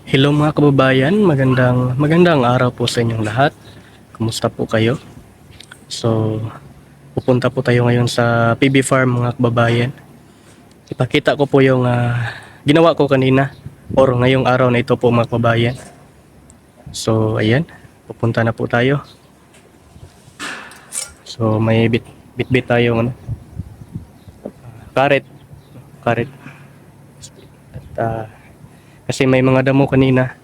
Hello mga kababayan, magandang araw po sa inyong lahat. Kumusta po kayo? So, pupunta po tayo ngayon sa PB Farm mga kababayan. Ipakita ko po yung ginawa ko kanina or ngayong araw na ito po mga kababayan. So, ayan, pupunta na po tayo. So, may bit tayong karet. Karet. At kasi may mga damo kanina,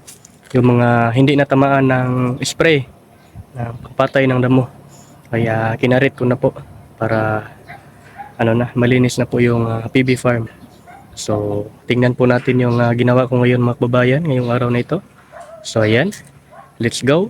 yung mga hindi natamaan ng spray ng papatay ng damo. Kaya kinarit ko na po para malinis na po yung PB farm. So, tingnan po natin yung ginawa ko ngayon mga kababayan ngayong araw na ito. So, ayan. Let's go.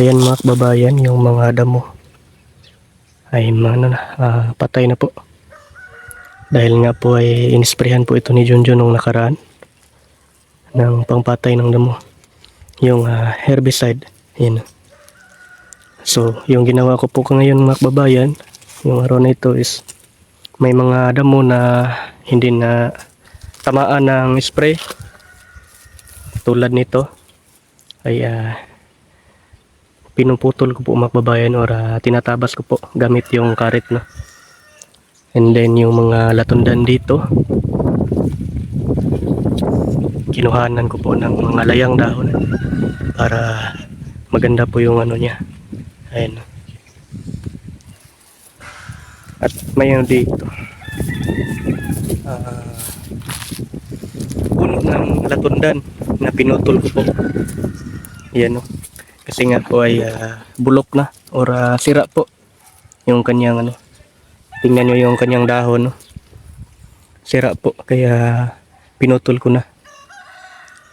Ayan mga kababayan, yung mga damo ay patay na po. Dahil nga po ay inisprehan po ito ni Junjun nung nakaraan ng pangpatay ng damo. Yung herbicide. Ayan. So, yung ginawa ko po ngayon mga kababayan, yung araw na ito is may mga damo na hindi na tamaan ng spray. Tulad nito ay pinuputol ko po mga kababayan or tinatabas ko po gamit yung karet no. And then yung mga latundan dito, kinuhanan ko po ng mga layang dahon para maganda po yung niya. Ayan. At may dito puno ng latundan na pinutol ko po. Yan no. Kasi nga po ay bulok na or sira po yung kanyang tingnan nyo yung kanyang dahon no. Sira po kaya pinutol ko na.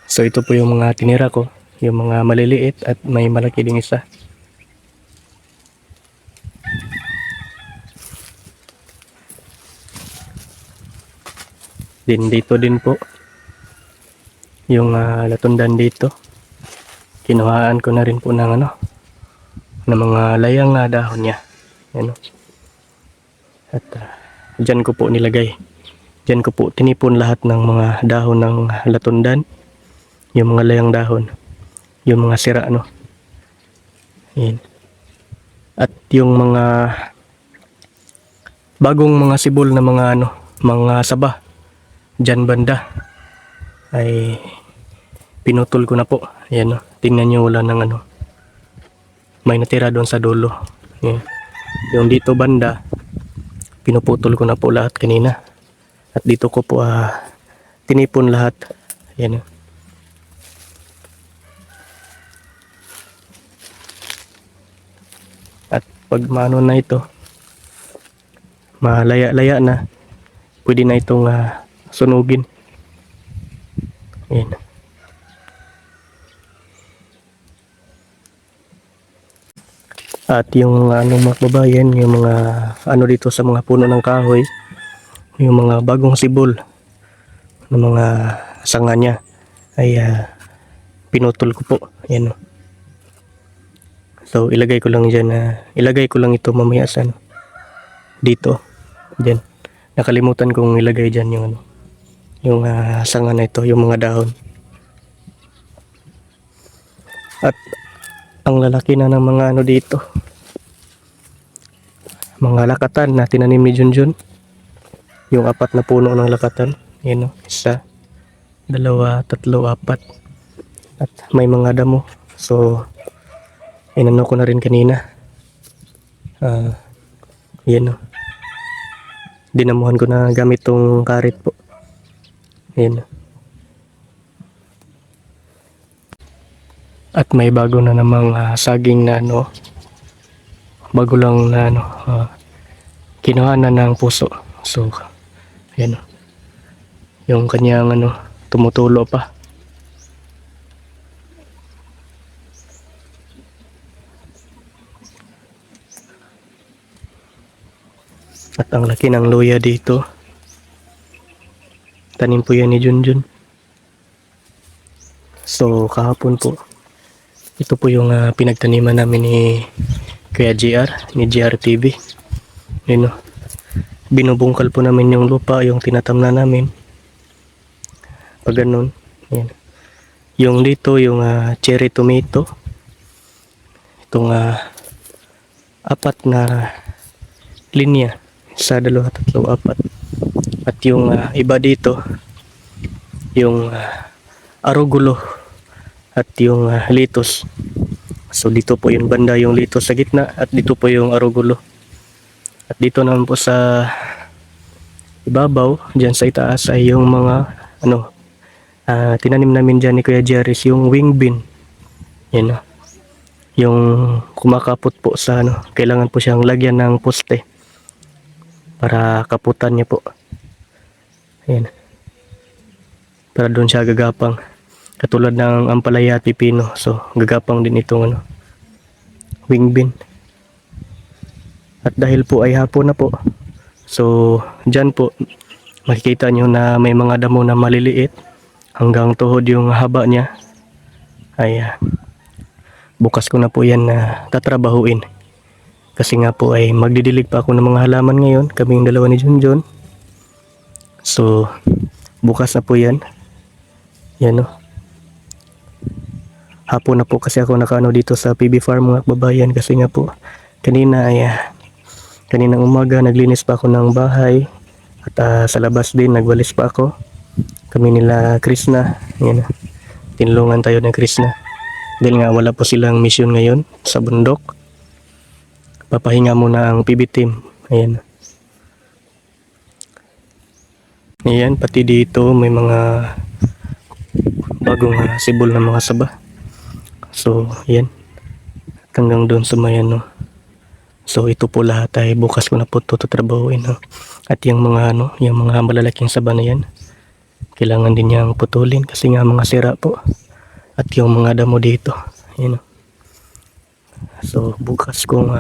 So ito po yung mga tinira ko, yung mga maliliit at may malaki ding isa. Din dito din po yung latundan dito. Kinuhaan ko na rin po ng ng mga layang dahon niya. Ano? At dyan ko po nilagay. Dyan ko po tinipon lahat ng mga dahon ng latundan. Yung mga layang dahon. Yung mga sira Ayan. At yung mga bagong mga sibol na mga mga saba dyan banda ay pinutol ko na po. Ayan tingnan nyo wala ng may natira doon sa dulo. Ayan. Yung dito banda pinuputol ko na po lahat kanina. At dito ko po tinipon lahat. Ayan. At pag maano na ito, malaya-laya na, pwede na itong sunugin. Ayan. At yung mga kababayan, yung mga dito sa mga puno ng kahoy, yung mga bagong sibol ng mga sanga niya ay pinutol ko po. Ayan. So ilagay ko lang dyan, ilagay ko lang ito mamaya sa dito. Dyan. Nakalimutan kong ilagay dyan yung yung sanga na ito, yung mga dahon. At ang lalaki na ng mga dito. Mga lakatan na tinanim ni Junjun. Yung 4 na puno ng lakatan. Yan isa, 2, 3, 4. At may mga damo. So, inano ko na rin kanina. Yan dinamuhan ko na gamit tong karit po. Yan. At may bago na namang saging na bago lang na kinuha na ng puso. So ayan yung kanyang tumutulo pa. At ang laki ng luya dito. Tanim po yan ni Junjun. So kahapon po, ito po yung pinagtaniman namin ni Kuya JR, ni JR TV. Yun o. Binubungkal po namin yung lupa, yung tinatamna namin. Pag ganun. Yan. Yung dito, yung cherry tomato. Itong apat na linya. Isa, dalawa, tatlo, apat. At yung iba dito, yung arugulo at yung litos. So dito po yung banda yung litos sa gitna at dito po yung arugulo. At dito naman po sa ibabaw, dyan sa itaas ay yung mga tinanim namin dyan ni Kuya Jerry's yung wing bean. Yan o. Yung kumakapot po sa kailangan po siyang lagyan ng poste para kaputan niya po. Ayan. Para doon siya gagapang. Katulad ng ampalaya at pipino. So gagapang din itong wing bean. At dahil po ay hapon na po, so dyan po makikita nyo na may mga damo na maliliit hanggang tuhod yung haba niya. Ay bukas ko na po yan na tatrabahuin. Kasi nga po ay magdidilig pa ako ng mga halaman ngayon, kaming dalawa ni Junjun. So bukas na po yan. Yan o. Hapon na po kasi ako nakano dito sa PB Farm mga kababayan, kasi nga po kanina ay kaninang umaga naglinis pa ako ng bahay at sa labas din nagwalis pa ako. Kami nila Krishna, yan, tinulungan tayo ng Krishna dahil nga wala po silang mission ngayon sa bundok. Papahinga muna ang PB team. Ayan. Ayan, pati dito may mga bagong sibol na mga saba. So ayan, hanggang doon sa may So ito po lahat ay bukas ko na po tutrabahuin. At yung mga yung mga malalaking saba na yan, kailangan din niyang putulin kasi nga mga sira po. At yung mga damo dito, yun. So bukas kung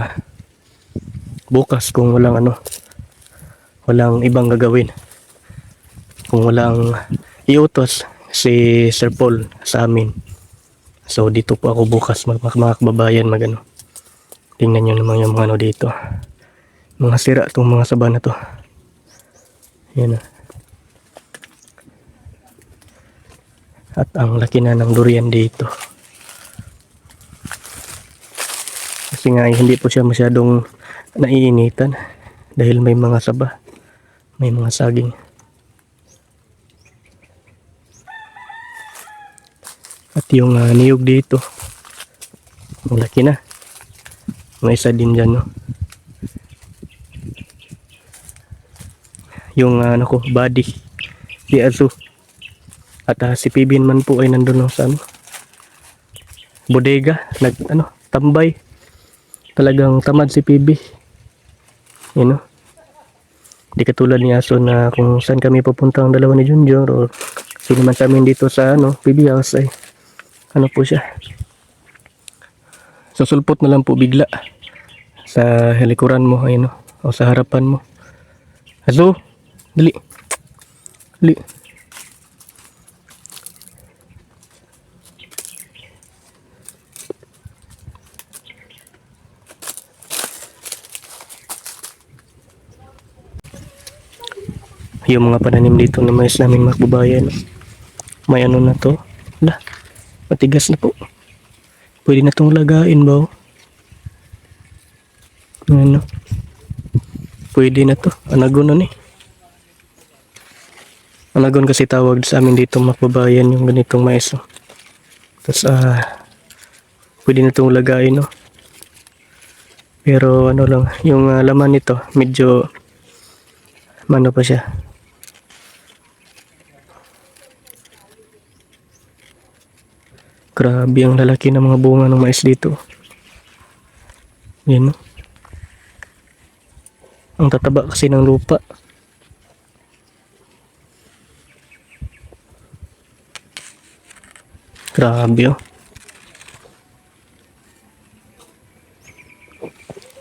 walang ibang gagawin, kung walang iutos si Sir Paul sa amin, so dito po ako bukas mga kababayan tingnan nyo naman yung mga dito, mga sira itong mga saba na to. Yan. At ang laki na ng durian dito. Kasi nga hindi po siya masyadong naiinitan dahil may mga saba, may mga saging. At yung niyog dito, malaki na. May isa din dyan, yung body di aso. At si Pibin man po ay nandun sa bodega, tambay. Talagang tamad si Pibi, di katulad ni Aso na kung saan kami pupunta ang dalawa ni Junjun o sino man sa amin dito sa Pibi house ay po siya, susulpot na lang po bigla sa likuran mo, o sa harapan mo. Aso, dali. Yung mga pananim dito na mais namin mga kababayan, may na to, matigas na po, pwede na tong lagain ba? Pwede na to, anagon na anagon kasi tawag sa amin dito mga kababayan yung ganitong mais. Tapos pwede na tong lagain, pero lang yung laman nito medyo pa siya. Grabe ang lalaki ng mga bunga ng mais dito. Yan, ang tataba kasi ng lupa. Grabe,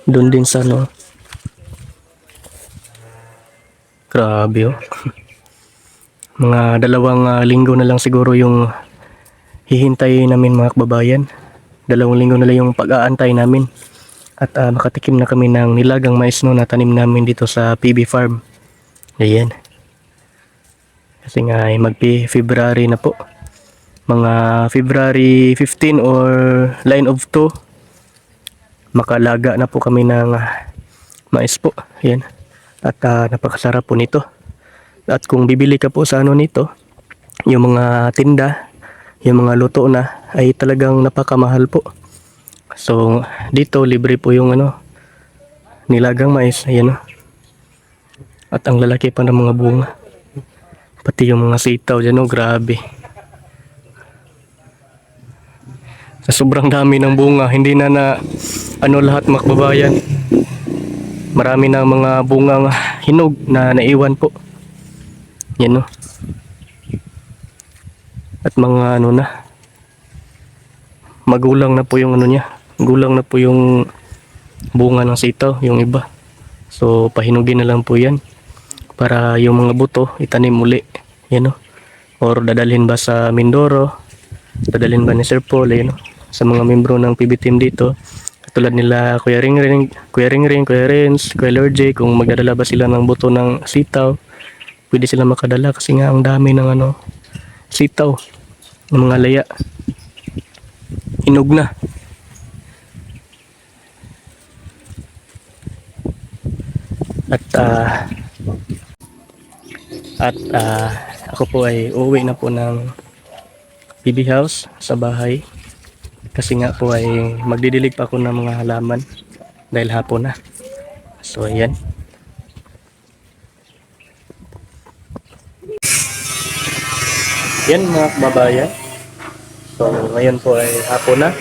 doon din sa Grabe oh. Mga 2 linggo na lang siguro yung hihintay namin mga kababayan. 2 linggo na lang yung pag-aantay namin. At makatikim na kami ng nilagang mais no, na tanim namin dito sa PB Farm. Ayan. Kasi nga ay February na po. Mga February 15 or line of 2, makalaga na po kami ng mais po. Ayan. At napakasarap po nito. At kung bibili ka po sa ano nito, yung mga tinda, yung mga luto na, ay talagang napakamahal po. So dito libre po yung nilagang mais. Ayan oh. At ang lalaki pa ng mga bunga. Pati yung mga sitaw dyan oh, grabe. Sa sobrang dami ng bunga, hindi na lahat makbabayan. Marami na mga bungang hinog na naiwan po. Yan oh. At mga magulang na po yung niya. Gulang na po yung bunga ng sitaw, yung iba. So pahinugin na lang po yan para yung mga buto itanim muli. Yan oh. Or dadalhin ba sa Mindoro, dadalhin ba ni Sir Paul, yan oh. Sa mga membro ng PB team dito, katulad nila Kuya Ringring, Kuya Renz, Kuya Lord J, kung magdadala ba sila ng buto ng sitaw, pwede sila makadala kasi nga ang dami ng sitaw, ng mga laya. Hinog na. At ako po ay uuwi na po ng PB house sa bahay. Kasi nga po ay magdidilig pa ako ng mga halaman dahil hapon na. So ayan. Yan mga kababayan. So ngayon po ay hapon na.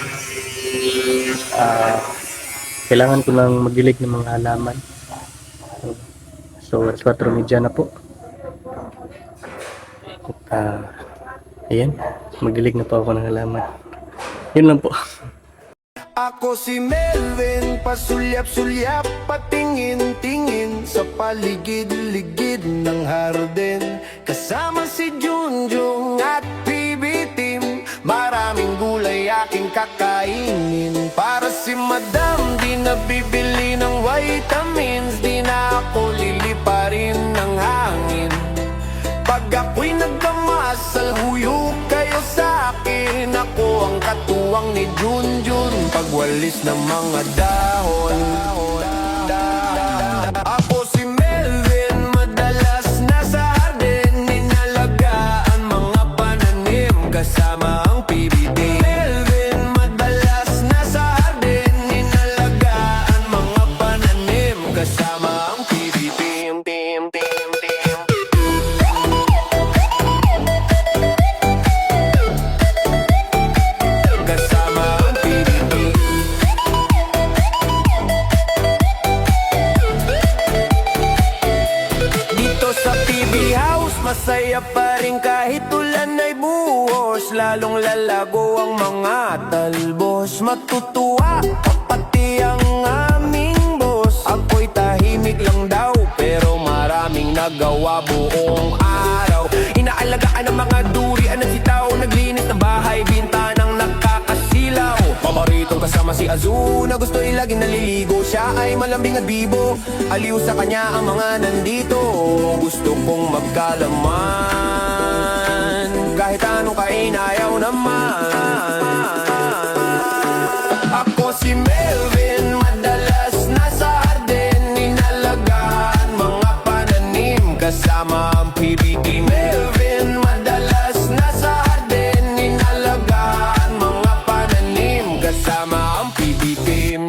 Kailangan ko nang magdilig ng mga halaman. So 4:30 na po. Ayan, magdilig na po ako ng halaman. Yun lang po. Ako si Melvin, pasulyap-sulyap, patingin-tingin sa paligid-ligid ng harden. Kasama si Junjung at PB Team, maraming gulay aking kakainin. Para si Madam, di nabibili ng vitamins, di na ako liliparin ng hangin. Pag ako'y nagkamasal, huyok kayo sa akin. Ako ang katuwang ni Junjun, pagwalis ng mga dahon. Ako si Melvin, madalas nasa harden, inalagaan mga pananim kasama ang PBT. Melvin, madalas nasa harden, inalagaan mga pananim kasama ang PBT. Masaya pa rin kahit ulan ay buhos, lalong lalago ang mga talbos. Matutuwa pati ang aming boss. Ako'y tahimik lang daw pero maraming nagawa buong araw. Inaalagaan ang mga durian at sitaw, naglinis ng bahay, bintanang nakakasilaw. Paboritong kasama si Azu na gusto ilaging naliligo. Siya ay malambing at bibo, aliw sa kanya ang mga nandito. Gusto kong magkalaman, kahit anong kain ayaw naman. Ako si Melvin, madalas nasa harden, inalagaan mga pananim kasama ang PBT. Melvin, madalas nasa harden, inalagaan mga pananim kasama ang PBT.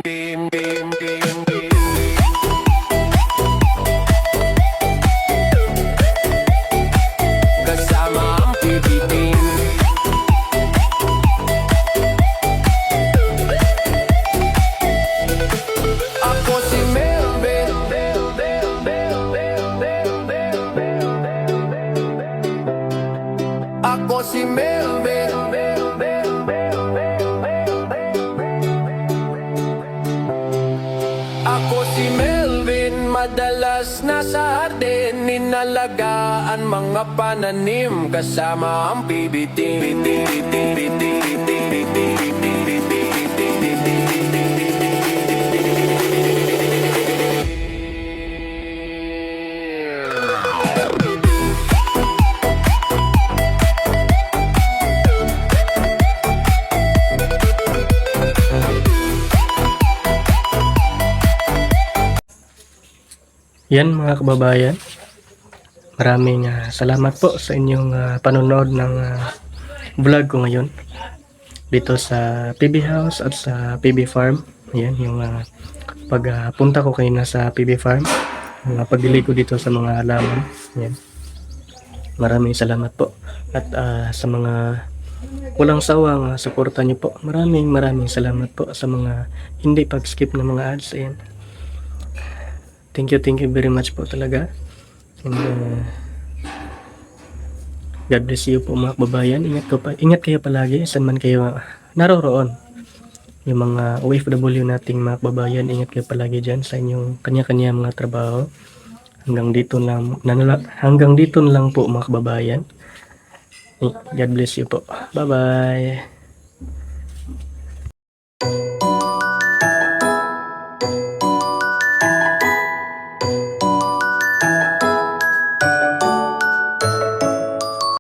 Ako si Melvin, ako si Melvin, madalas nasa harden, inalagaan mga pananim kasama ang PBT. Yan mga kababayan, maraming salamat po sa inyong panonood ng vlog ko ngayon dito sa PB House at sa PB Farm. Yan yung pagpunta ko kayo na sa PB Farm, pagdili ko dito sa mga halaman. Yan. Maraming salamat po at sa mga walang sawang suporta niyo po. Maraming salamat po sa mga hindi pag-skip ng mga ads. Ayan. Thank you very much po talaga. And God bless you po mga kababayan. Ingat kayo palagi saan man kayo naroroon. Yung mga OFW nating mga kababayan, ingat kayo palagi diyan sa inyong kanya-kanya mga trabaho. Hanggang dito na lang po mga kababayan. God bless you po. Bye-bye.